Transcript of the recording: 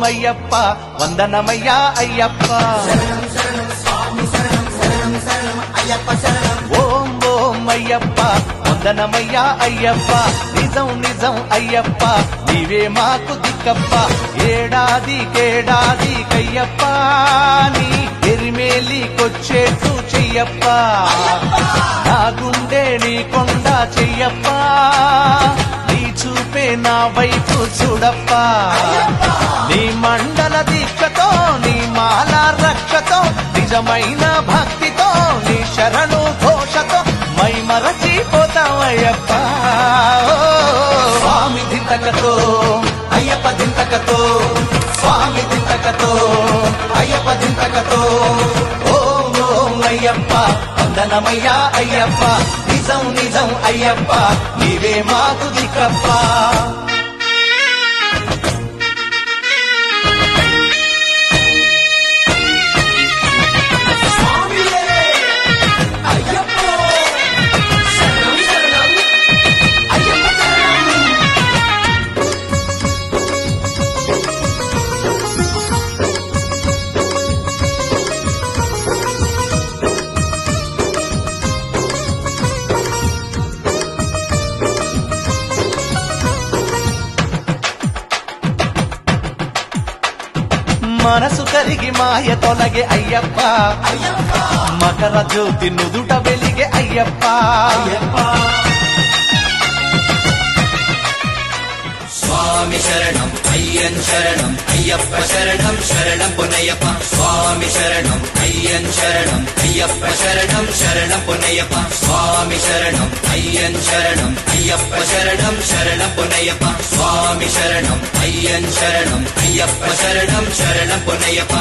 అయ్యప్ప వందనమయ్యా అయ్యప్ప ఓం ఓం అయ్యప్ప వందనమయ్యా అయ్యప్ప నిజం నిజం అయ్యప్ప నీవే మాకు దిక్కప్ప ఏడాది కయ్యప్ప నీ ఎరిమేలికొచ్చేట్టు చెయ్యప్ప నా గుండె నీ కొండ చెయ్యప్ప నీ చూపే నా వైపు చూడప్ప నీ మండల దీక్షతో నీ మాల రక్షతో నిజమైన భక్తితో నీ శరణు ఘోషతో మై మరచిపోతావయ్యప్ప స్వామి దింతకతో అయ్యప్ప దింతకతో స్వామి దింతకతో అయ్యప్ప దింతకతో ఓం ఓం అయ్యప్ప వందనమయ్యా అయ్యప్ప నిజం నిజం అయ్యప్ప నీవే మాకు దిక్కప్ప మనసు కరిగి మాయ తొలగే అయ్యప్ప మకర జ్యోతి నుదుట వెలిగే అయ్యప్ప స్వామి శరణం అయ్యన్ శరణం అయ్యప్ప శరణం శరణం పొన్నయ్యప్ప స్వామి శరణం అయ్యన్ శరణం అయ్యప్ప శరణం శరణం పొన్నయ్యప్ప స్వామి శరణం అయ్యన్ శరణం అయ్యప్ప శరణం శరణం పొన్నయ్యప్ప స్వామి శరణం అయ్యన్ శరణం అయ్యప్ప శరణం శరణం పొన్నయ్యప్ప